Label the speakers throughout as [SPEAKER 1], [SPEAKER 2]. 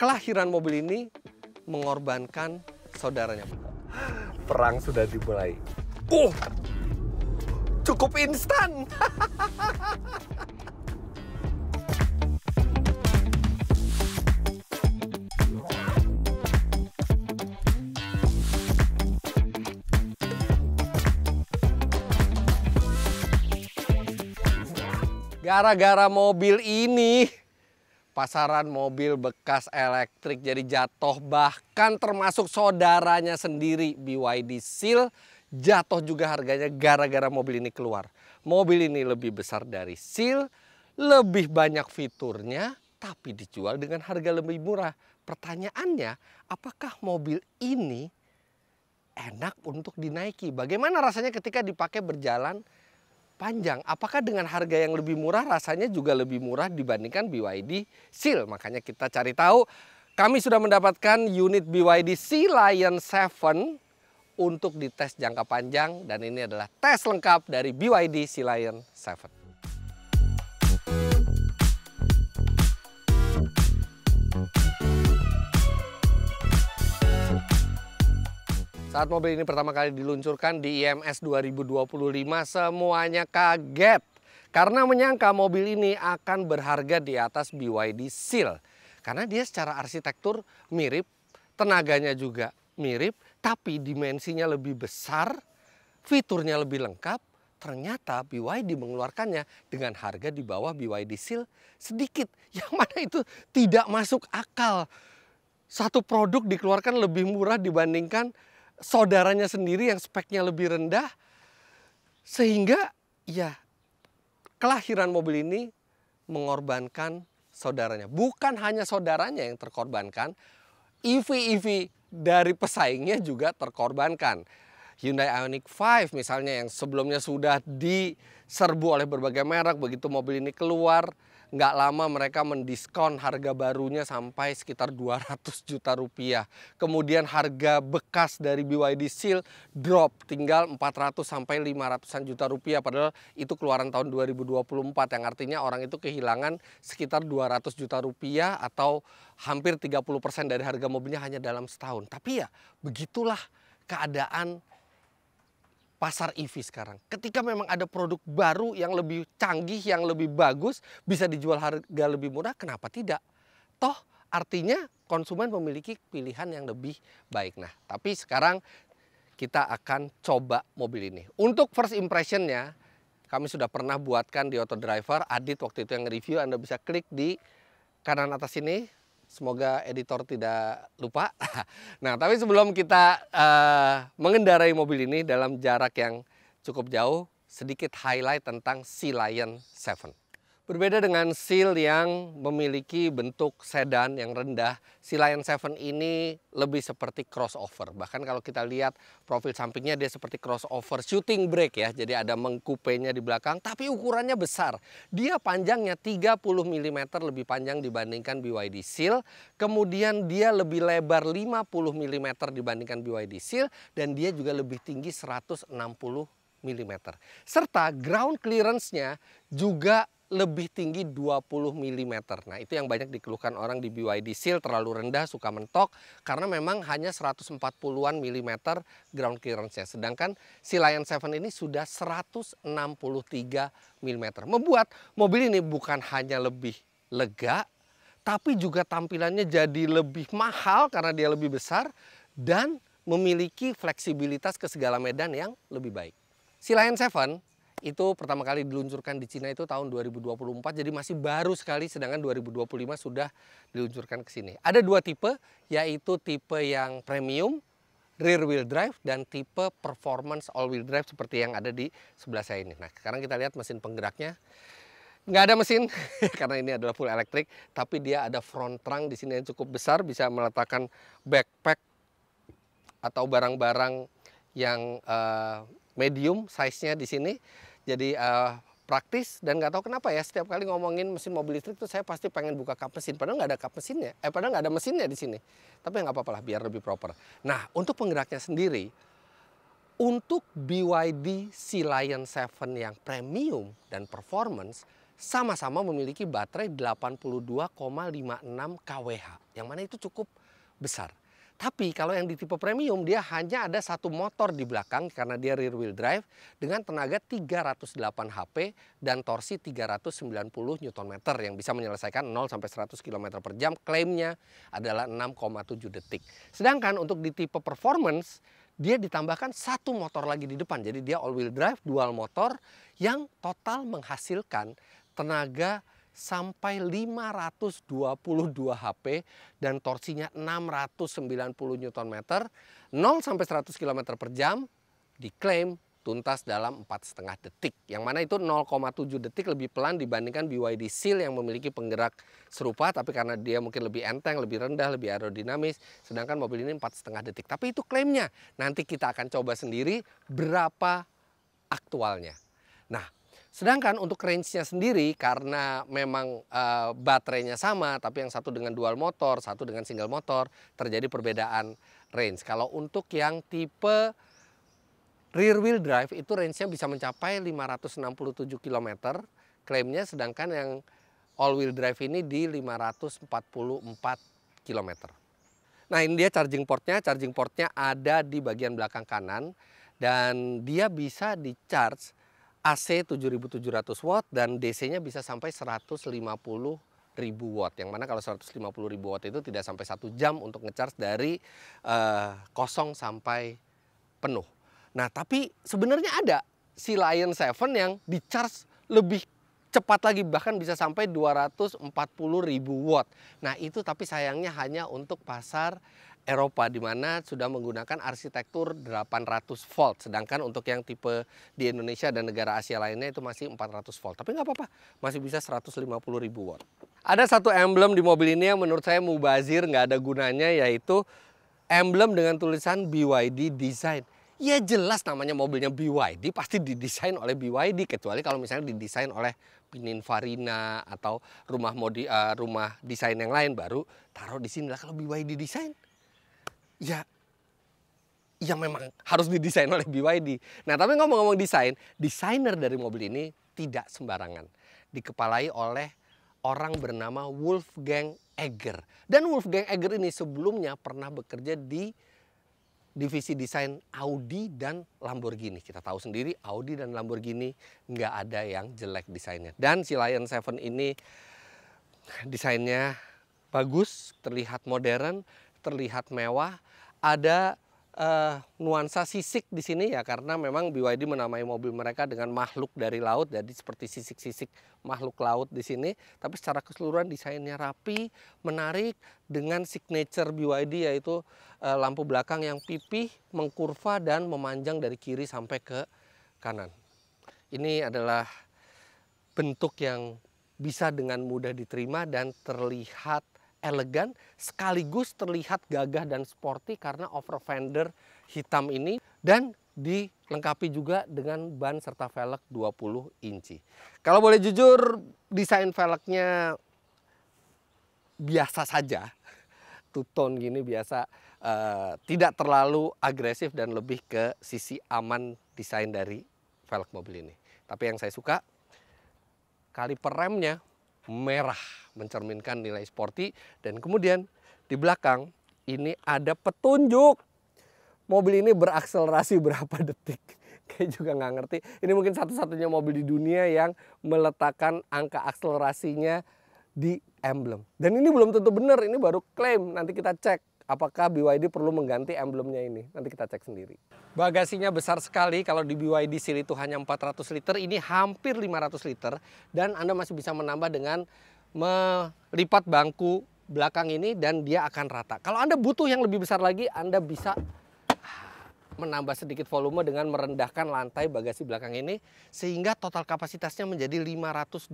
[SPEAKER 1] Kelahiran mobil ini mengorbankan saudaranya.
[SPEAKER 2] Perang sudah dimulai.
[SPEAKER 1] Cukup instan. Gara-gara mobil ini, pasaran mobil bekas elektrik jadi jatuh, bahkan termasuk saudaranya sendiri BYD Seal jatuh juga harganya gara-gara mobil ini keluar. Mobil ini lebih besar dari Seal, lebih banyak fiturnya, tapi dijual dengan harga lebih murah. Pertanyaannya, apakah mobil ini enak untuk dinaiki? Bagaimana rasanya ketika dipakai berjalan panjang? Apakah dengan harga yang lebih murah rasanya juga lebih murah dibandingkan BYD Seal? Makanya kita cari tahu. Kami sudah mendapatkan unit BYD Sea Lion 7 untuk dites jangka panjang, dan ini adalah tes lengkap dari BYD Sea Lion 7. Saat mobil ini pertama kali diluncurkan di IMS 2025, semuanya kaget karena menyangka mobil ini akan berharga di atas BYD Seal. Karena dia secara arsitektur mirip, tenaganya juga mirip, tapi dimensinya lebih besar, fiturnya lebih lengkap. Ternyata BYD mengeluarkannya dengan harga di bawah BYD Seal sedikit, yang mana itu tidak masuk akal. Satu produk dikeluarkan lebih murah dibandingkan saudaranya sendiri yang speknya lebih rendah, sehingga ya kelahiran mobil ini mengorbankan saudaranya. Bukan hanya saudaranya yang terkorbankan, EV-EV dari pesaingnya juga terkorbankan. Hyundai Ioniq 5 misalnya yang sebelumnya sudah diserbu oleh berbagai merek, begitu mobil ini keluar, nggak lama mereka mendiskon harga barunya sampai sekitar 200 juta rupiah. Kemudian harga bekas dari BYD Seal drop tinggal 400 sampai 500-an juta rupiah. Padahal itu keluaran tahun 2024, yang artinya orang itu kehilangan sekitar 200 juta rupiah atau hampir 30% dari harga mobilnya hanya dalam setahun. Tapi ya begitulah keadaan pasar EV sekarang. Ketika memang ada produk baru yang lebih canggih, yang lebih bagus, bisa dijual harga lebih murah, kenapa tidak? Toh artinya konsumen memiliki pilihan yang lebih baik. Nah, tapi sekarang kita akan coba mobil ini. Untuk first impressionnya, kami sudah pernah buatkan di Auto Driver. Adit waktu itu yang review, Anda bisa klik di kanan atas ini. Semoga editor tidak lupa. Nah, tapi sebelum kita mengendarai mobil ini dalam jarak yang cukup jauh, sedikit highlight tentang Sea Lion 7. Berbeda dengan Seal yang memiliki bentuk sedan yang rendah, Sea Lion 7 ini lebih seperti crossover. Bahkan kalau kita lihat profil sampingnya, dia seperti crossover shooting brake ya. Jadi ada mengkupenya di belakang, tapi ukurannya besar. Dia panjangnya 30 mm lebih panjang dibandingkan BYD Seal. Kemudian dia lebih lebar 50 mm dibandingkan BYD Seal. Dan dia juga lebih tinggi 160 mm. Serta ground clearance-nya juga lebih tinggi 20 mm. Nah, itu yang banyak dikeluhkan orang di BYD Seal, terlalu rendah, suka mentok, karena memang hanya 140-an mm ground clearance-nya. Sedangkan Sea Lion 7 ini sudah 163 mm. Membuat mobil ini bukan hanya lebih lega, tapi juga tampilannya jadi lebih mahal karena dia lebih besar dan memiliki fleksibilitas ke segala medan yang lebih baik. Sea Lion 7 itu pertama kali diluncurkan di Cina itu tahun 2024, jadi masih baru sekali, sedangkan 2025 sudah diluncurkan ke sini. Ada dua tipe, yaitu tipe yang premium, rear wheel drive, dan tipe performance all wheel drive seperti yang ada di sebelah saya ini. Nah, sekarang kita lihat mesin penggeraknya. Nggak ada mesin, karena ini adalah full elektrik, tapi dia ada front trunk di sini yang cukup besar, bisa meletakkan backpack atau barang-barang yang medium size-nya di sini. Jadi praktis, dan nggak tahu kenapa ya setiap kali ngomongin mesin mobil listrik tuh saya pasti pengen buka kap mesin, padahal nggak ada kap mesinnya, padahal nggak ada mesinnya di sini. Tapi nggak apa-apa lah, biar lebih proper. Nah, untuk penggeraknya sendiri, untuk BYD Sea Lion 7 yang premium dan performance, sama-sama memiliki baterai 82,56 kWh, yang mana itu cukup besar. Tapi kalau yang di tipe premium dia hanya ada satu motor di belakang karena dia rear wheel drive dengan tenaga 308 HP dan torsi 390 Nm yang bisa menyelesaikan 0 sampai 100 km per jam. Klaimnya adalah 6,7 detik. Sedangkan untuk di tipe performance dia ditambahkan satu motor lagi di depan. Jadi dia all wheel drive dual motor yang total menghasilkan tenaga sampai 522 HP dan torsinya 690 Nm, 0 sampai 100 km per jam diklaim tuntas dalam 4,5 detik. Yang mana itu 0,7 detik lebih pelan dibandingkan BYD Seal yang memiliki penggerak serupa, tapi karena dia mungkin lebih enteng, lebih rendah, lebih aerodinamis, sedangkan mobil ini 4,5 detik. Tapi itu klaimnya. Nanti kita akan coba sendiri berapa aktualnya. Nah, sedangkan untuk range-nya sendiri karena memang baterainya sama tapi yang satu dengan dual motor, satu dengan single motor, terjadi perbedaan range. Kalau untuk yang tipe rear wheel drive itu range-nya bisa mencapai 567 km klaimnya, sedangkan yang all wheel drive ini di 544 km. Nah, ini dia charging portnya. Charging portnya ada di bagian belakang kanan dan dia bisa di-charge AC 7.700 watt dan DC-nya bisa sampai 150.000 watt. Yang mana kalau 150.000 watt itu tidak sampai 1 jam untuk ngecharge dari kosong sampai penuh. Nah, tapi sebenarnya ada si Lion 7 yang di-charge lebih cepat lagi, bahkan bisa sampai 240.000 watt. Nah, itu tapi sayangnya hanya untuk pasar Eropa di mana sudah menggunakan arsitektur 800 volt. Sedangkan untuk yang tipe di Indonesia dan negara Asia lainnya itu masih 400 volt. Tapi nggak apa-apa, masih bisa 150.000 watt. Ada satu emblem di mobil ini yang menurut saya mubazir, nggak ada gunanya, yaitu emblem dengan tulisan BYD Design. Ya jelas namanya mobilnya BYD, pasti didesain oleh BYD. Kecuali kalau misalnya didesain oleh Pininfarina atau rumah desain yang lain, baru taruh di sini lah. Kalau BYD Design, ya memang harus didesain oleh BYD. Nah, tapi ngomong-ngomong desain, desainer dari mobil ini tidak sembarangan. Dikepalai oleh orang bernama Wolfgang Egger. Dan Wolfgang Egger ini sebelumnya pernah bekerja di divisi desain Audi dan Lamborghini. Kita tahu sendiri Audi dan Lamborghini nggak ada yang jelek desainnya. Dan si Lion 7 ini desainnya bagus, terlihat modern, terlihat mewah. Ada nuansa sisik di sini ya, karena memang BYD menamai mobil mereka dengan makhluk dari laut, jadi seperti sisik-sisik makhluk laut di sini. Tapi secara keseluruhan desainnya rapi, menarik dengan signature BYD, yaitu lampu belakang yang pipih, mengkurva dan memanjang dari kiri sampai ke kanan. Ini adalah bentuk yang bisa dengan mudah diterima dan terlihat elegan, sekaligus terlihat gagah dan sporty karena over fender hitam ini, dan dilengkapi juga dengan ban serta velg 20 inci. Kalau boleh jujur, desain velgnya biasa saja, two-tone gini biasa, tidak terlalu agresif dan lebih ke sisi aman desain dari velg mobil ini. Tapi yang saya suka, kaliper remnya merah, mencerminkan nilai sporty. Dan kemudian di belakang ini ada petunjuk mobil ini berakselerasi berapa detik. Kayak juga nggak ngerti. Ini mungkin satu-satunya mobil di dunia yang meletakkan angka akselerasinya di emblem. Dan ini belum tentu benar, ini baru klaim. Nanti kita cek apakah BYD perlu mengganti emblemnya ini. Nanti kita cek sendiri. Bagasinya besar sekali. Kalau di BYD Seal itu hanya 400 liter, ini hampir 500 liter. Dan Anda masih bisa menambah dengan melipat bangku belakang ini dan dia akan rata. Kalau Anda butuh yang lebih besar lagi, Anda bisa menambah sedikit volume dengan merendahkan lantai bagasi belakang ini, sehingga total kapasitasnya menjadi 520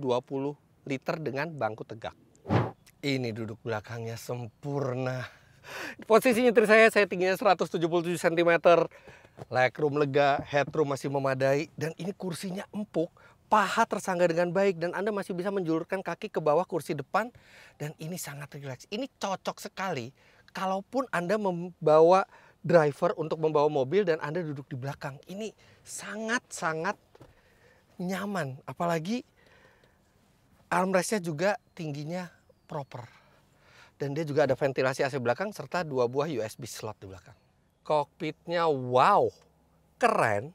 [SPEAKER 1] liter dengan bangku tegak. Ini duduk belakangnya sempurna. Posisi nyetir saya tingginya 177 cm, legroom lega, headroom masih memadai, dan ini kursinya empuk, paha tersangga dengan baik, dan Anda masih bisa menjulurkan kaki ke bawah kursi depan, dan ini sangat rileks. Ini cocok sekali kalaupun Anda membawa driver untuk membawa mobil dan Anda duduk di belakang. Ini sangat-sangat nyaman, apalagi Armrestnya juga tingginya proper. Dan dia juga ada ventilasi AC belakang serta 2 buah USB slot di belakang. Kokpitnya wow, keren,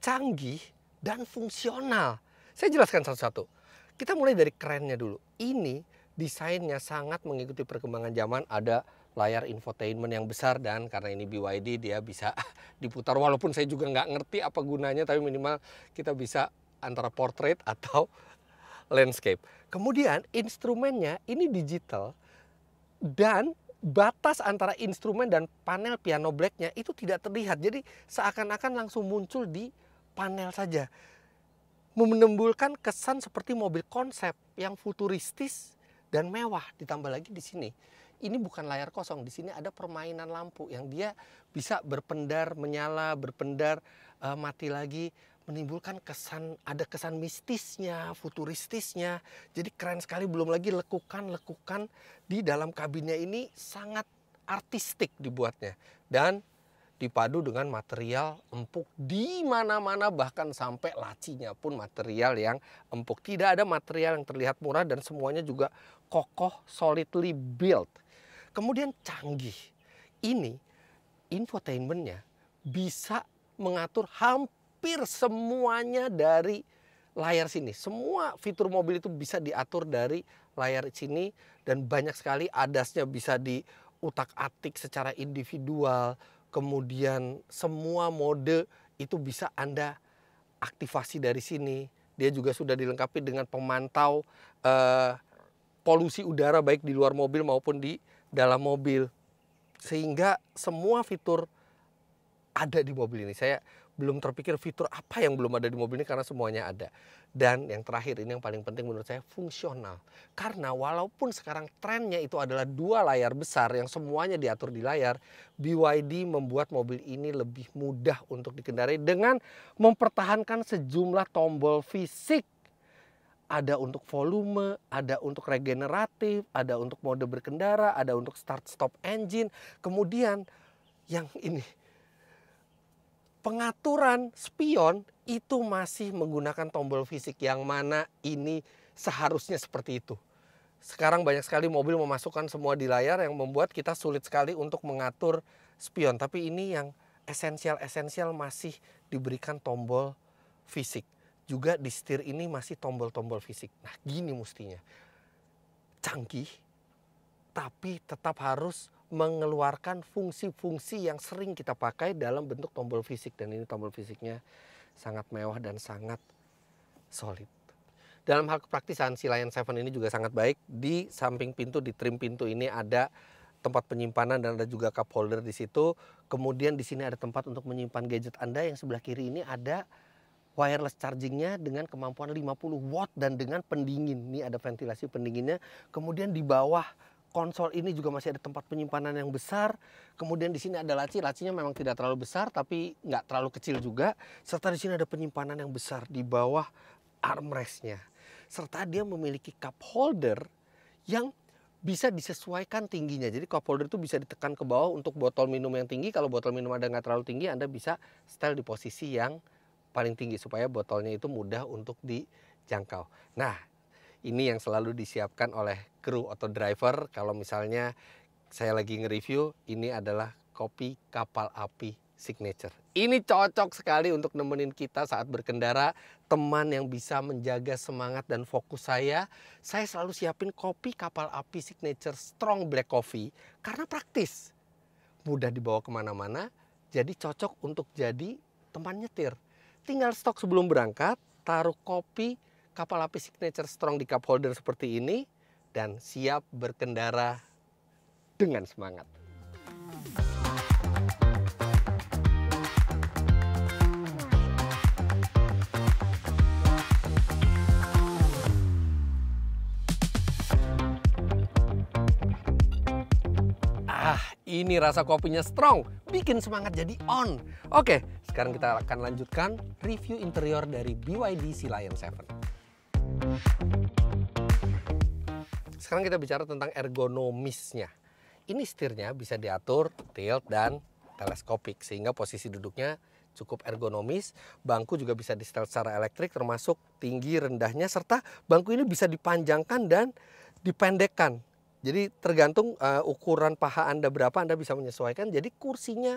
[SPEAKER 1] canggih, dan fungsional. Saya jelaskan satu-satu. Kita mulai dari kerennya dulu. Ini desainnya sangat mengikuti perkembangan zaman. Ada layar infotainment yang besar dan karena ini BYD dia bisa diputar. Walaupun saya juga nggak ngerti apa gunanya, tapi minimal kita bisa antara portrait atau landscape. Kemudian instrumennya ini digital dan batas antara instrumen dan panel piano blacknya itu tidak terlihat. Jadi seakan-akan langsung muncul di panel saja. Menimbulkan kesan seperti mobil konsep yang futuristis dan mewah. Ditambah lagi di sini, ini bukan layar kosong. Di sini ada permainan lampu yang dia bisa berpendar, menyala, berpendar, mati lagi. Menimbulkan kesan, ada kesan mistisnya, futuristisnya. Jadi keren sekali, belum lagi lekukan-lekukan di dalam kabinnya ini sangat artistik dibuatnya. Dan dipadu dengan material empuk di mana-mana, bahkan sampai lacinya pun material yang empuk. Tidak ada material yang terlihat murah dan semuanya juga kokoh, solidly built. Kemudian canggih. Ini infotainmentnya bisa mengatur hampir semuanya dari layar sini. Semua fitur mobil itu bisa diatur dari layar sini dan banyak sekali ADAS-nya bisa diutak-atik secara individual. Kemudian semua mode itu bisa Anda aktifasi dari sini. Dia juga sudah dilengkapi dengan pemantau polusi udara baik di luar mobil maupun di dalam mobil. Sehingga semua fitur ada di mobil ini. Saya belum terpikir fitur apa yang belum ada di mobil ini karena semuanya ada. Dan yang terakhir ini yang paling penting menurut saya, fungsional. Karena walaupun sekarang trennya itu adalah 2 layar besar yang semuanya diatur di layar, BYD membuat mobil ini lebih mudah untuk dikendarai dengan mempertahankan sejumlah tombol fisik. Ada untuk volume, ada untuk regeneratif, ada untuk mode berkendara, ada untuk start stop engine. Kemudian yang ini, pengaturan spion itu masih menggunakan tombol fisik yang mana ini seharusnya seperti itu. Sekarang banyak sekali mobil memasukkan semua di layar yang membuat kita sulit sekali untuk mengatur spion. Tapi ini yang esensial masih diberikan tombol fisik. Juga di setir ini masih tombol-tombol fisik. Nah gini mestinya. Canggih tapi tetap harus mengeluarkan fungsi-fungsi yang sering kita pakai dalam bentuk tombol fisik. Dan ini tombol fisiknya sangat mewah dan sangat solid. Dalam hal kepraktisan, si Lion 7 ini juga sangat baik. Di samping pintu, di trim pintu ini ada tempat penyimpanan dan ada juga cup holder di situ. Kemudian di sini ada tempat untuk menyimpan gadget Anda. Yang sebelah kiri ini ada wireless chargingnya dengan kemampuan 50 watt dan dengan pendingin. Ini ada ventilasi pendinginnya. Kemudian di bawah konsol ini juga masih ada tempat penyimpanan yang besar. Kemudian di sini ada laci. Lacinya memang tidak terlalu besar tapi nggak terlalu kecil juga. Serta di sini ada penyimpanan yang besar di bawah armrestnya. Serta dia memiliki cup holder yang bisa disesuaikan tingginya. Jadi cup holder itu bisa ditekan ke bawah untuk botol minum yang tinggi. Kalau botol minum Anda nggak terlalu tinggi, Anda bisa setel di posisi yang paling tinggi supaya botolnya itu mudah untuk dijangkau. Nah, ini yang selalu disiapkan oleh kru atau driver. Kalau misalnya saya lagi nge-review, ini adalah kopi kapal api signature. Ini cocok sekali untuk nemenin kita saat berkendara. Teman yang bisa menjaga semangat dan fokus saya selalu siapin kopi kapal api signature strong black coffee. Karena praktis, mudah dibawa kemana-mana, jadi cocok untuk jadi teman nyetir. Tinggal stok sebelum berangkat, taruh kopi kapal api signature strong di cup holder seperti ini dan siap berkendara dengan semangat. Ini rasa kopinya strong, bikin semangat jadi on. Oke, sekarang kita akan lanjutkan review interior dari BYD Sea Lion 7. Sekarang kita bicara tentang ergonomisnya. Ini setirnya bisa diatur tilt dan teleskopik sehingga posisi duduknya cukup ergonomis. Bangku juga bisa di setel secara elektrik termasuk tinggi rendahnya, serta bangku ini bisa dipanjangkan dan dipendekkan. Jadi tergantung ukuran paha Anda berapa, Anda bisa menyesuaikan. Jadi kursinya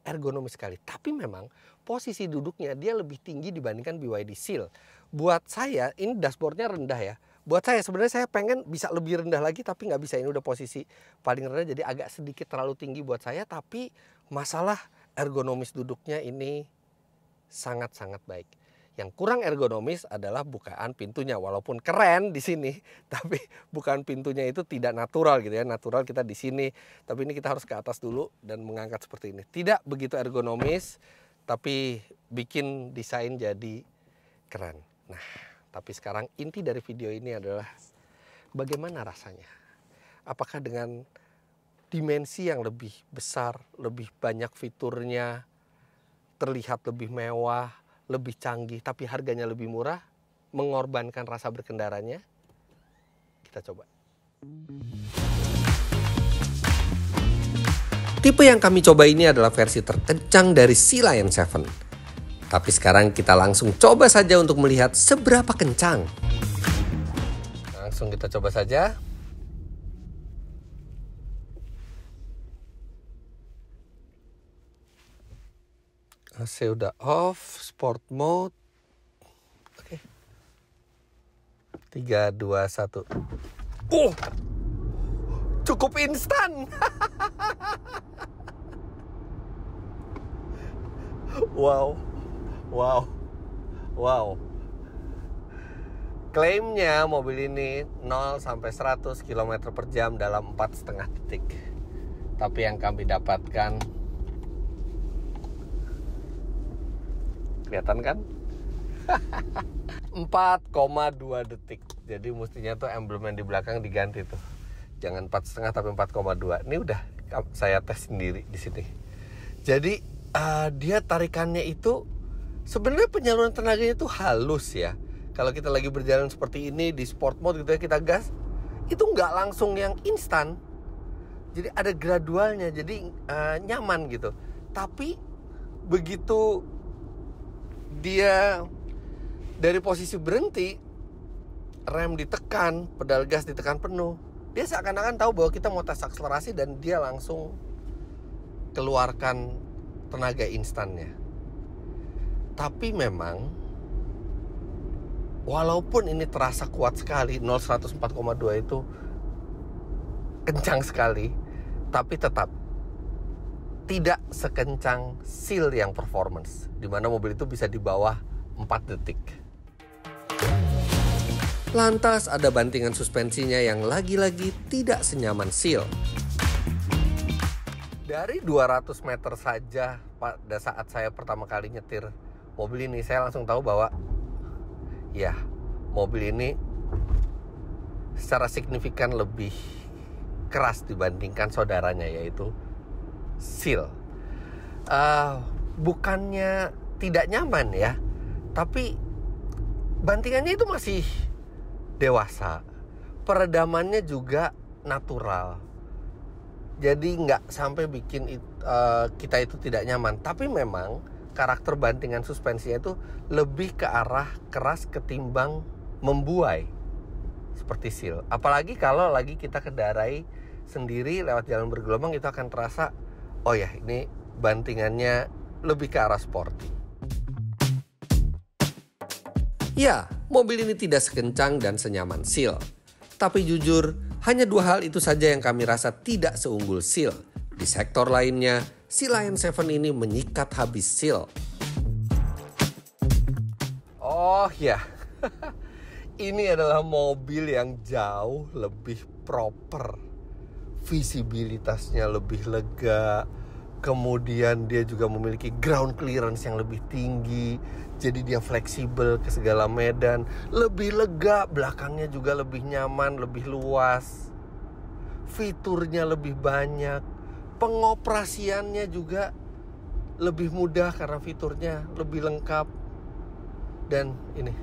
[SPEAKER 1] ergonomis sekali. Tapi memang posisi duduknya dia lebih tinggi dibandingkan BYD Seal. Buat saya ini dashboardnya rendah ya. Buat saya sebenarnya saya pengen bisa lebih rendah lagi, tapi nggak bisa. Ini udah posisi paling rendah, jadi agak sedikit terlalu tinggi buat saya. Tapi masalah ergonomis duduknya ini sangat-sangat baik. Yang kurang ergonomis adalah bukaan pintunya. Walaupun keren di sini, tapi bukaan pintunya itu tidak natural gitu ya. Natural kita di sini, tapi ini kita harus ke atas dulu dan mengangkat seperti ini. Tidak begitu ergonomis, tapi bikin desain jadi keren. Nah, tapi sekarang inti dari video ini adalah bagaimana rasanya. Apakah dengan dimensi yang lebih besar, lebih banyak fiturnya, terlihat lebih mewah, lebih canggih, tapi harganya lebih murah, mengorbankan rasa berkendaranya? Kita coba. Tipe yang kami coba ini adalah versi terkencang dari Sea Lion 7. Tapi sekarang kita langsung coba saja untuk melihat seberapa kencang. Langsung kita coba saja. AC udah off, sport mode. Oke. 3, 2, 1. Cukup instan. Wow. Klaimnya mobil ini 0 sampai 100 km per jam dalam 4,5 detik. Tapi yang kami dapatkan, kelihatan kan? 4,2 detik. Jadi mestinya tuh emblem yang di belakang diganti tuh. Jangan 4,5 tapi 4,2. Ini udah saya tes sendiri di sini. Jadi dia tarikannya itu sebenarnya penyaluran tenaganya itu halus ya. Kalau kita lagi berjalan seperti ini di sport mode gitu ya, kita gas, itu nggak langsung yang instan. Jadi ada gradualnya, jadi nyaman gitu. Tapi begitu dia dari posisi berhenti, rem ditekan, pedal gas ditekan penuh, dia seakan-akan tahu bahwa kita mau tes akselerasi dan dia langsung keluarkan tenaga instannya. Tapi memang walaupun ini terasa kuat sekali, 0-100 4,2 itu kencang sekali, tapi tetap tidak sekencang Seal yang performance, di mana mobil itu bisa di bawah 4 detik. Lantas ada bantingan suspensinya yang lagi-lagi tidak senyaman Seal. Dari 200 meter saja pada saat saya pertama kali nyetir mobil ini, saya langsung tahu bahwa ya, mobil ini secara signifikan lebih keras dibandingkan saudaranya, yaitu Seal. Bukannya tidak nyaman ya, tapi bantingannya itu masih dewasa. Peredamannya juga natural. Jadi nggak sampai bikin kita itu tidak nyaman. Tapi memang karakter bantingan suspensinya itu lebih ke arah keras ketimbang membuai seperti Seal. Apalagi kalau lagi kita kendarai sendiri lewat jalan bergelombang, itu akan terasa, oh ya, ini bantingannya lebih ke arah sporty. Ya, mobil ini tidak sekencang dan senyaman Seal. Tapi jujur, hanya 2 hal itu saja yang kami rasa tidak seunggul Seal. Di sektor lainnya, Sea Lion 7 ini menyikat habis Seal. Oh ya, ini adalah mobil yang jauh lebih proper. Visibilitasnya lebih lega. Kemudian dia juga memiliki ground clearance yang lebih tinggi. Jadi dia fleksibel ke segala medan. Lebih lega, belakangnya juga lebih nyaman, lebih luas. Fiturnya lebih banyak. Pengoperasiannya juga lebih mudah karena fiturnya lebih lengkap. Dan ini,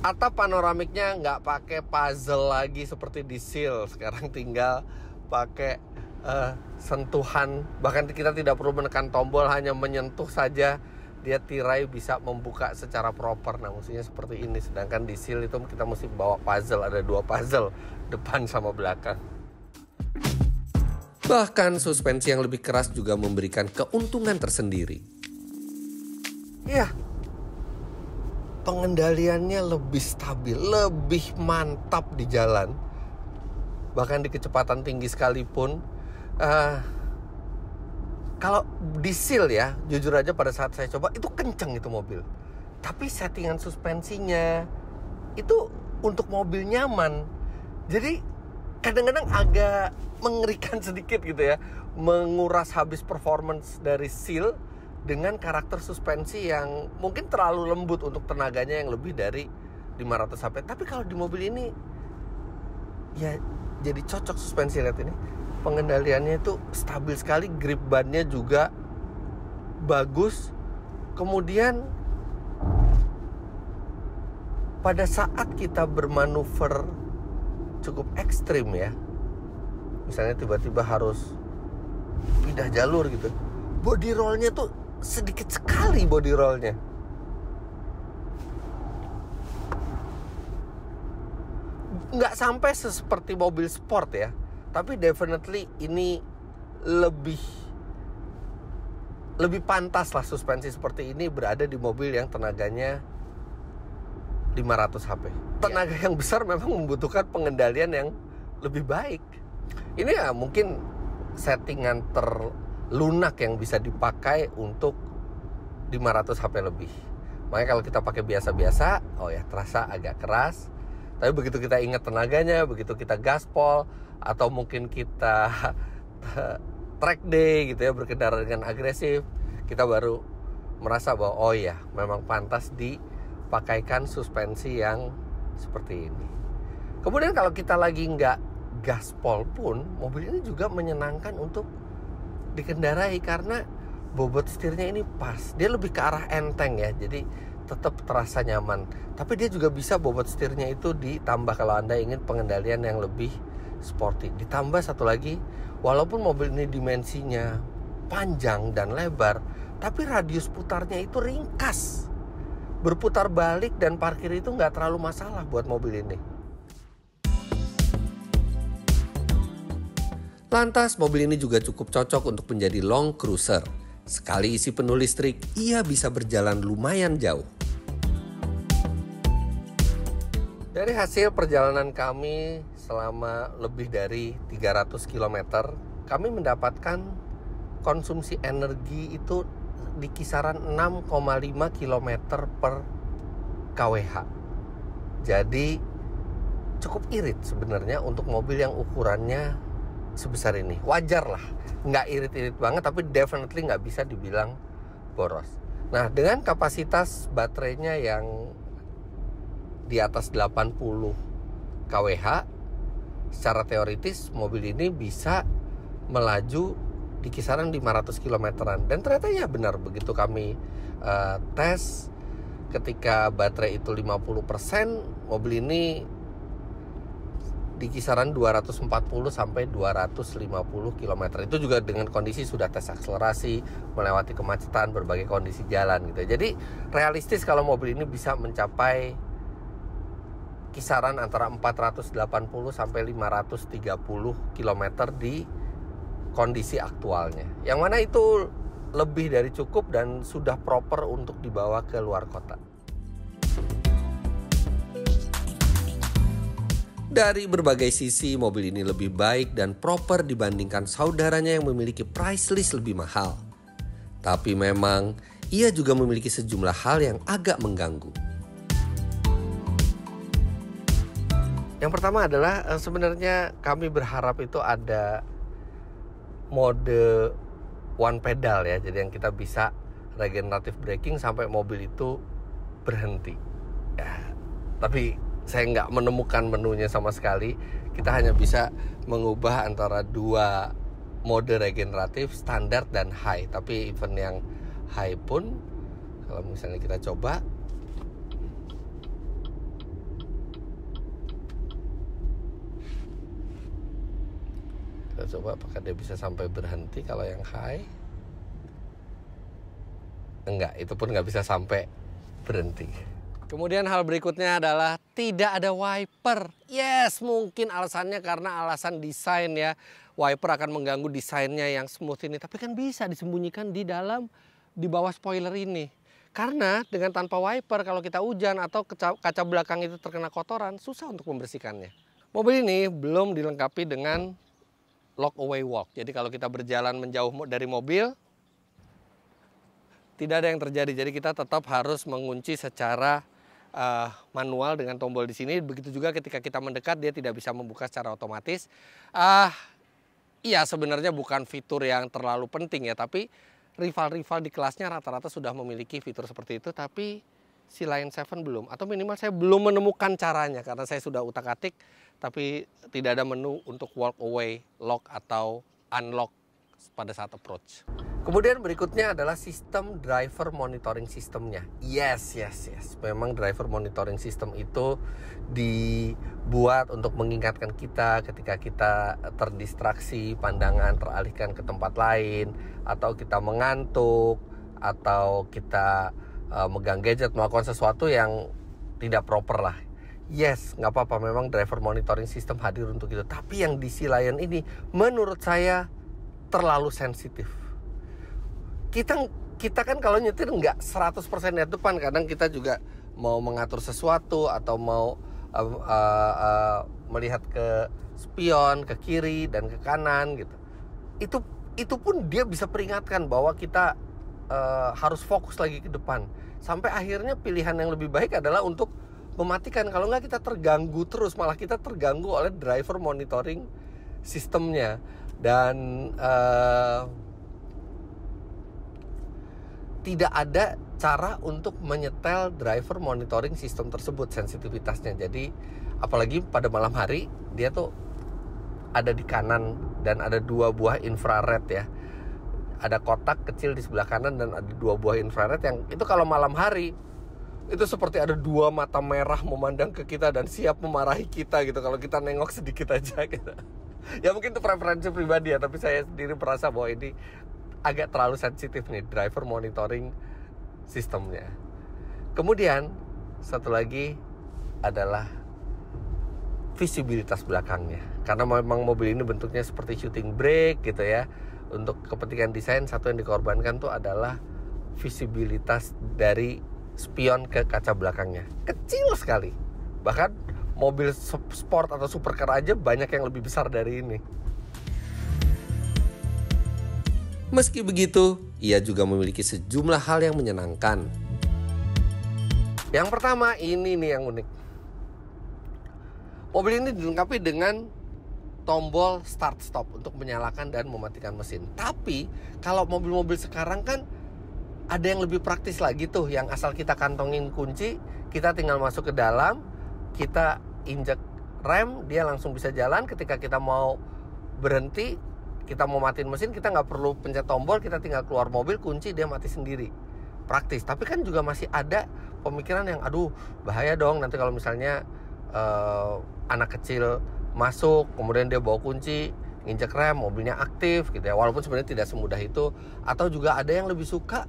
[SPEAKER 1] atap panoramiknya nggak pakai puzzle lagi seperti di Seal. Sekarang tinggal pakai sentuhan, bahkan kita tidak perlu menekan tombol, hanya menyentuh saja dia tirai bisa membuka secara proper. Nah, maksudnya seperti ini. Sedangkan di Seal itu kita mesti bawa puzzle, ada 2 puzzle, depan sama belakang. Bahkan suspensi yang lebih keras juga memberikan keuntungan tersendiri. Ya, pengendaliannya lebih stabil, lebih mantap di jalan. Bahkan di kecepatan tinggi sekalipun. Kalau di Seal ya, jujur aja pada saat saya coba itu kenceng itu mobil. Tapi settingan suspensinya itu untuk mobil nyaman. Jadi kadang-kadang agak mengerikan sedikit gitu ya, menguras habis performance dari Seal dengan karakter suspensi yang mungkin terlalu lembut untuk tenaganya yang lebih dari 500 HP. Tapi kalau di mobil ini ya jadi cocok suspensi, lihat ini. Pengendaliannya itu stabil sekali, grip bannya juga bagus. Kemudian pada saat kita bermanuver cukup ekstrim ya, misalnya tiba-tiba harus pindah jalur gitu, body rollnya tuh sedikit sekali body rollnya. Nggak sampai seperti mobil sport ya, tapi definitely ini lebih pantas lah suspensi seperti ini berada di mobil yang tenaganya 500 HP. Tenaga yang besar memang membutuhkan pengendalian yang lebih baik. Ini ya mungkin settingan terlunak yang bisa dipakai untuk 500 HP lebih. Makanya kalau kita pakai biasa-biasa, oh ya terasa agak keras. Tapi begitu kita ingat tenaganya, begitu kita gaspol, atau mungkin kita track day gitu ya, berkendara dengan agresif, kita baru merasa bahwa oh ya memang pantas dipakaikan suspensi yang seperti ini. Kemudian kalau kita lagi nggak gaspol pun, mobil ini juga menyenangkan untuk dikendarai karena bobot setirnya ini pas. Dia lebih ke arah enteng ya, jadi tetap terasa nyaman. Tapi dia juga bisa bobot setirnya itu ditambah kalau Anda ingin pengendalian yang lebih sporty. Ditambah satu lagi, walaupun mobil ini dimensinya panjang dan lebar, tapi radius putarnya itu ringkas. Berputar balik dan parkir itu nggak terlalu masalah buat mobil ini. Lantas mobil ini juga cukup cocok untuk menjadi long cruiser. Sekali isi penuh listrik, ia bisa berjalan lumayan jauh. Dari hasil perjalanan kami selama lebih dari 300 km, kami mendapatkan konsumsi energi itu di kisaran 6,5 km per kWh. Jadi cukup irit sebenarnya untuk mobil yang ukurannya sebesar ini. Wajar lah, nggak irit-irit banget, tapi definitely nggak bisa dibilang boros. Nah, dengan kapasitas baterainya yang di atas 80 kWh, secara teoritis mobil ini bisa melaju di kisaran 500 km-an. Dan ternyata ya benar, begitu kami tes, ketika baterai itu 50%, mobil ini di kisaran 240 sampai 250 km. Itu juga dengan kondisi sudah tes akselerasi, melewati kemacetan, berbagai kondisi jalan gitu. Jadi realistis kalau mobil ini bisa mencapai kisaran antara 480 sampai 530 km di kondisi aktualnya. Yang mana itu lebih dari cukup dan sudah proper untuk dibawa ke luar kota. Dari berbagai sisi, mobil ini lebih baik dan proper dibandingkan saudaranya yang memiliki price list lebih mahal. Tapi memang, ia juga memiliki sejumlah hal yang agak mengganggu. Yang pertama adalah sebenarnya kami berharap itu ada mode one pedal ya. Jadi yang kita bisa regenerative braking sampai mobil itu berhenti. Ya, tapi saya nggak menemukan menunya sama sekali. Kita hanya bisa mengubah antara 2 mode regeneratif, standar dan high. Tapi even yang high pun, kalau misalnya kita coba, Kita coba apakah dia bisa sampai berhenti kalau yang high. Enggak, itu pun nggak bisa sampai berhenti. Kemudian hal berikutnya adalah tidak ada wiper. Yes, mungkin alasannya karena alasan desain ya. Wiper akan mengganggu desainnya yang smooth ini. Tapi kan bisa disembunyikan di bawah spoiler ini. Karena dengan tanpa wiper kalau kita hujan atau kaca belakang itu terkena kotoran, susah untuk membersihkannya. Mobil ini belum dilengkapi dengan lock away walk. Jadi kalau kita berjalan menjauh dari mobil, tidak ada yang terjadi. Jadi kita tetap harus mengunci secara manual dengan tombol di sini. Begitu juga ketika kita mendekat, dia tidak bisa membuka secara otomatis. Iya, sebenarnya bukan fitur yang terlalu penting ya, tapi rival-rival di kelasnya rata-rata sudah memiliki fitur seperti itu, tapi si Lion 7 belum. Atau minimal saya belum menemukan caranya karena saya sudah utak-atik, tapi tidak ada menu untuk walk away, lock atau unlock pada saat approach. Kemudian berikutnya adalah sistem driver monitoring sistemnya. Yes. Memang driver monitoring system itu dibuat untuk mengingatkan kita ketika kita terdistraksi, pandangan teralihkan ke tempat lain, atau kita mengantuk, atau kita megang gadget, melakukan sesuatu yang tidak proper lah. Yes, nggak apa-apa, memang driver monitoring system hadir untuk itu. Tapi yang di si Lion ini menurut saya terlalu sensitif. Kita kan kalau nyetir nggak 100% lihat depan, kadang kita juga mau mengatur sesuatu atau mau melihat ke spion, ke kiri dan ke kanan gitu. Itu pun dia bisa peringatkan bahwa kita harus fokus lagi ke depan. Sampai akhirnya pilihan yang lebih baik adalah untuk mematikan. Kalau nggak kita terganggu terus, malah kita terganggu oleh driver monitoring sistemnya. Dan tidak ada cara untuk menyetel driver monitoring sistem tersebut, sensitivitasnya. Jadi apalagi pada malam hari, dia tuh ada di kanan dan ada 2 buah infrared ya. Ada kotak kecil di sebelah kanan dan ada 2 buah infrared yang itu kalau malam hari itu seperti ada 2 mata merah memandang ke kita dan siap memarahi kita gitu kalau kita nengok sedikit aja gitu. Ya mungkin itu preferensi pribadi ya, tapi saya sendiri merasa bahwa ini agak terlalu sensitif nih driver monitoring sistemnya. Kemudian satu lagi adalah visibilitas belakangnya. Karena memang mobil ini bentuknya seperti shooting brake gitu ya. Untuk kepentingan desain, satu yang dikorbankan tuh adalah visibilitas dari spion ke kaca belakangnya. Kecil sekali. Bahkan mobil sport atau supercar aja banyak yang lebih besar dari ini. Meski begitu, ia juga memiliki sejumlah hal yang menyenangkan. Yang pertama, ini nih yang unik. Mobil ini dilengkapi dengan tombol start stop untuk menyalakan dan mematikan mesin. Tapi kalau mobil-mobil sekarang kan ada yang lebih praktis lagi tuh, yang asal kita kantongin kunci, kita tinggal masuk ke dalam, kita injek rem, dia langsung bisa jalan. Ketika kita mau berhenti, kita mau matiin mesin, kita nggak perlu pencet tombol, kita tinggal keluar mobil, kunci, dia mati sendiri. Praktis. Tapi kan juga masih ada pemikiran yang aduh bahaya dong nanti kalau misalnya anak kecil masuk, kemudian dia bawa kunci, nginjek rem, mobilnya aktif gitu ya. Walaupun sebenarnya tidak semudah itu. Atau juga ada yang lebih suka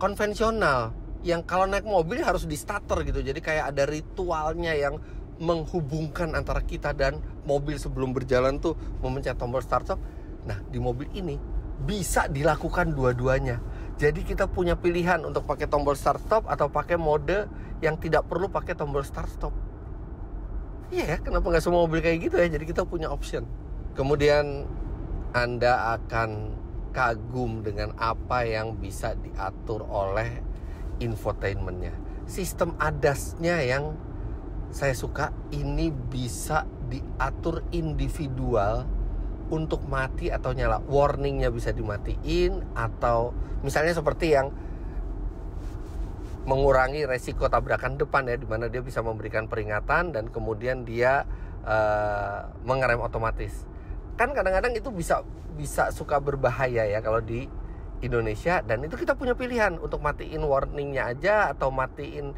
[SPEAKER 1] konvensional, yang kalau naik mobil harus di starter gitu. Jadi kayak ada ritualnya yang menghubungkan antara kita dan mobil sebelum berjalan tuh memencet tombol start stop. Nah, di mobil ini bisa dilakukan dua-duanya. Jadi kita punya pilihan untuk pakai tombol start stop atau pakai mode yang tidak perlu pakai tombol start stop. Iya ya, kenapa nggak semua mobil kayak gitu ya? Jadi kita punya option. Kemudian Anda akan kagum dengan apa yang bisa diatur oleh infotainmentnya. Sistem ADAS-nya yang saya suka, ini bisa diatur individual untuk mati atau nyala. Warningnya bisa dimatiin, atau misalnya seperti yang mengurangi resiko tabrakan depan ya, dimana dia bisa memberikan peringatan dan kemudian dia mengerem otomatis. Kan kadang-kadang itu bisa suka berbahaya ya kalau di Indonesia, dan itu kita punya pilihan untuk matiin warningnya aja atau matiin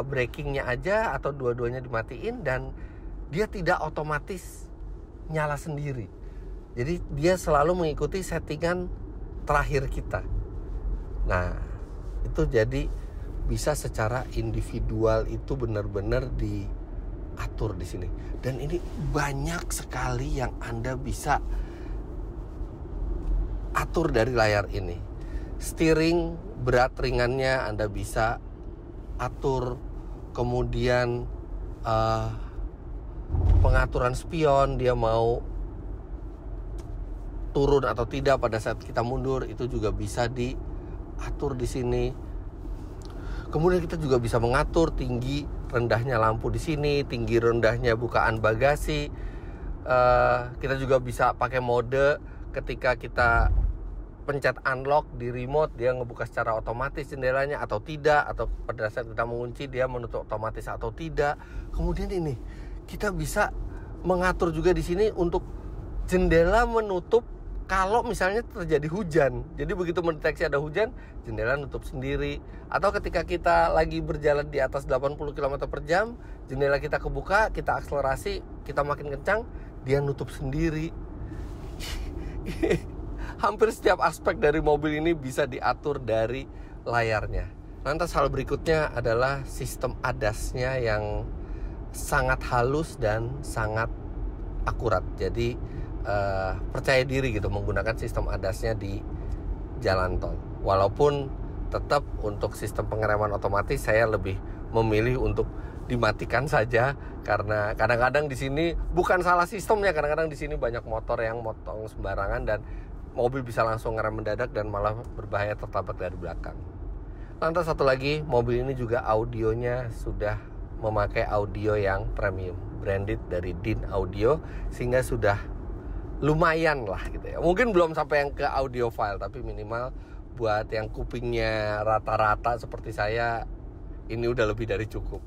[SPEAKER 1] brakingnya aja, atau dua-duanya dimatiin dan dia tidak otomatis nyala sendiri. Jadi dia selalu mengikuti settingan terakhir kita. Nah, itu jadi bisa secara individual itu benar-benar diatur di sini. Dan ini banyak sekali yang Anda bisa atur dari layar ini. Steering berat ringannya Anda bisa atur. Kemudian pengaturan spion, dia mau turun atau tidak pada saat kita mundur, itu juga bisa diatur di sini. Kemudian kita juga bisa mengatur tinggi rendahnya lampu di sini, tinggi rendahnya bukaan bagasi. Kita juga bisa pakai mode ketika kita pencet unlock di remote, dia ngebuka secara otomatis jendelanya atau tidak, atau pada saat kita mengunci dia menutup otomatis atau tidak. Kemudian ini kita bisa mengatur juga di sini untuk jendela menutup kalau misalnya terjadi hujan. Jadi begitu mendeteksi ada hujan, jendela nutup sendiri. Atau ketika kita lagi berjalan di atas 80 km per jam, jendela kita kebuka, kita akselerasi, kita makin kencang, dia nutup sendiri. Hampir setiap aspek dari mobil ini bisa diatur dari layarnya. Lantas hal berikutnya adalah sistem ADAS-nya yang sangat halus dan sangat akurat. Jadi percaya diri gitu menggunakan sistem ADAS-nya di jalan tol. Walaupun tetap untuk sistem pengereman otomatis saya lebih memilih untuk dimatikan saja, karena kadang-kadang di sini bukan salah sistemnya, kadang-kadang di sini banyak motor yang motong sembarangan dan mobil bisa langsung ngerem mendadak dan malah berbahaya tertabrak dari belakang. Lantas satu lagi, mobil ini juga audionya sudah memakai audio yang premium, branded dari DIN Audio, sehingga sudah lumayan lah gitu ya. Mungkin belum sampai yang ke audiophile, tapi minimal buat yang kupingnya rata-rata seperti saya, ini udah lebih dari cukup.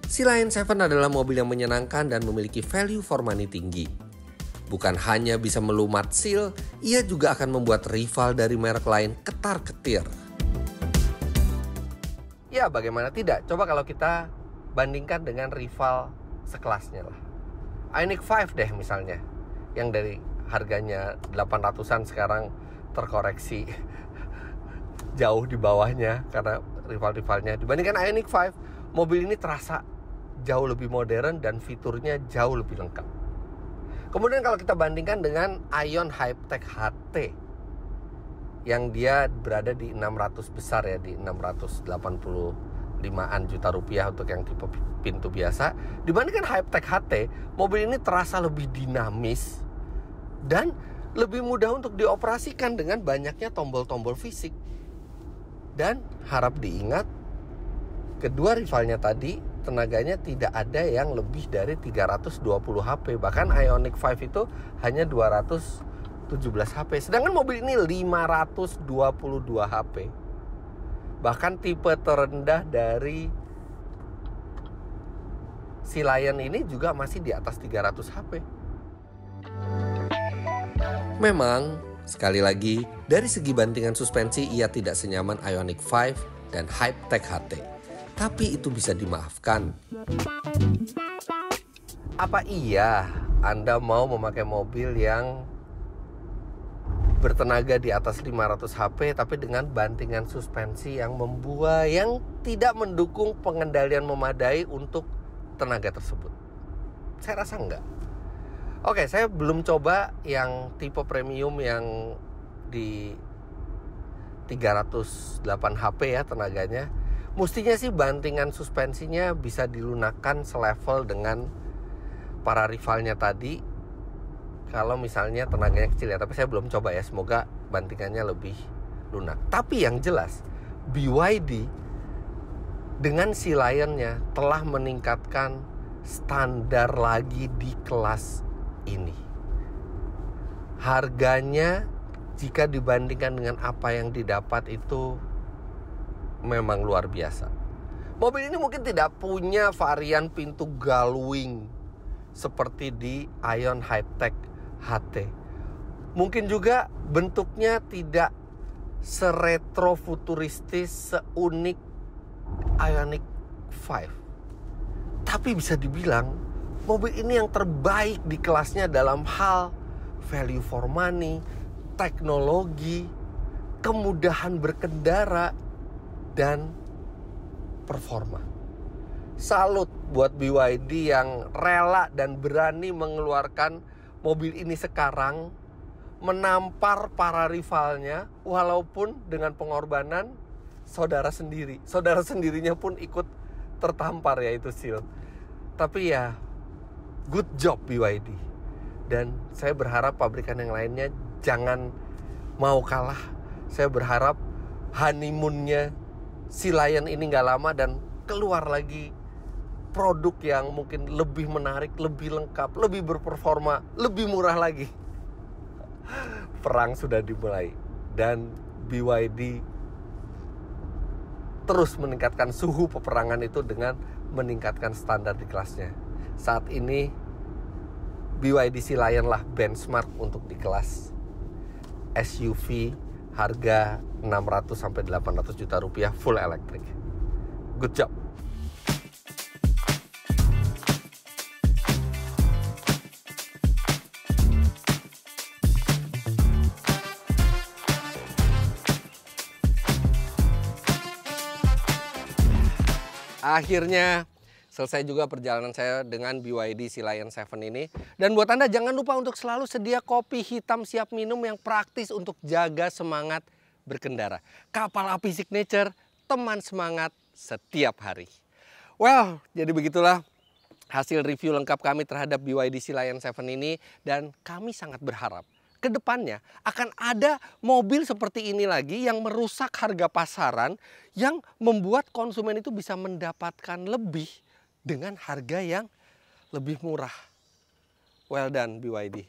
[SPEAKER 1] Sea Lion 7 adalah mobil yang menyenangkan dan memiliki value for money tinggi. Bukan hanya bisa melumat seal, ia juga akan membuat rival dari merek lain ketar-ketir. Ya, bagaimana tidak? Coba kalau kita bandingkan dengan rival sekelasnya lah. Ioniq 5 deh misalnya, yang dari harganya 800-an sekarang terkoreksi jauh di bawahnya karena rival-rivalnya. Dibandingkan Ioniq 5, mobil ini terasa jauh lebih modern dan fiturnya jauh lebih lengkap. Kemudian kalau kita bandingkan dengan Ion Hypertech HT yang dia berada di 600 besar ya, di 685-an juta rupiah untuk yang tipe pintu biasa. Dibandingkan Hypertech HT, mobil ini terasa lebih dinamis dan lebih mudah untuk dioperasikan dengan banyaknya tombol-tombol fisik. Dan harap diingat, kedua rivalnya tadi tenaganya tidak ada yang lebih dari 320 HP. Bahkan Ioniq 5 itu hanya 217 HP. Sedangkan mobil ini 522 HP. Bahkan tipe terendah dari Sea Lion ini juga masih di atas 300 HP. Memang, sekali lagi, dari segi bantingan suspensi ia tidak senyaman Ioniq 5 dan Hypertech HT. Tapi itu bisa dimaafkan. Apa iya Anda mau memakai mobil yang bertenaga di atas 500 HP tapi dengan bantingan suspensi yang membuai, yang tidak mendukung pengendalian memadai untuk tenaga tersebut? Saya rasa enggak. Oke, saya belum coba yang tipe premium yang di 308 HP ya tenaganya. Mestinya sih bantingan suspensinya bisa dilunakkan selevel dengan para rivalnya tadi, kalau misalnya tenaganya kecil ya. Tapi saya belum coba ya, semoga bantingannya lebih lunak. Tapi yang jelas BYD dengan Sea Lion-nya telah meningkatkan standar lagi di kelas ini. Harganya jika dibandingkan dengan apa yang didapat itu memang luar biasa. Mobil ini mungkin tidak punya varian pintu gullwing seperti di Ion Hypertech HT. Mungkin juga bentuknya tidak seretro futuristis seunik Ioniq 5. Tapi bisa dibilang Mobil ini yang terbaik di kelasnya dalam hal value for money, teknologi, kemudahan berkendara, dan performa. Salut buat BYD yang rela dan berani mengeluarkan mobil ini sekarang, menampar para rivalnya walaupun dengan pengorbanan saudara sendiri. Saudara sendirinya pun ikut tertampar, yaitu Seal. Tapi ya, good job BYD. Dan saya berharap pabrikan yang lainnya jangan mau kalah. Saya berharap honeymoonnya si Lion ini gak lama dan keluar lagi produk yang mungkin lebih menarik, lebih lengkap, lebih berperforma, lebih murah lagi. Perang sudah dimulai dan BYD terus meningkatkan suhu peperangan itu dengan meningkatkan standar di kelasnya. Saat ini BYD Sea Lion lah benchmark untuk di kelas SUV harga 600 sampai 800 juta rupiah full elektrik. Good job. Akhirnya selesai juga perjalanan saya dengan BYD Sea Lion 7 ini. Dan buat Anda jangan lupa untuk selalu sedia kopi hitam siap minum yang praktis untuk jaga semangat berkendara. Kapal api signature, teman semangat setiap hari. Well, jadi begitulah hasil review lengkap kami terhadap BYD Sea Lion 7 ini. Dan kami sangat berharap ke depannya akan ada mobil seperti ini lagi yang merusak harga pasaran, yang membuat konsumen itu bisa mendapatkan lebih dengan harga yang lebih murah. Well done BYD.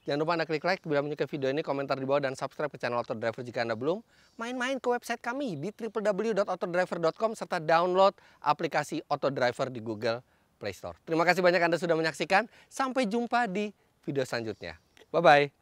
[SPEAKER 1] Jangan lupa Anda klik like bila menyukai video ini, komentar di bawah, dan subscribe ke channel Autodriver jika Anda belum. Main-main ke website kami di www.autodriver.com serta download aplikasi Autodriver di Google Play Store. Terima kasih banyak Anda sudah menyaksikan. Sampai jumpa di video selanjutnya. Bye-bye.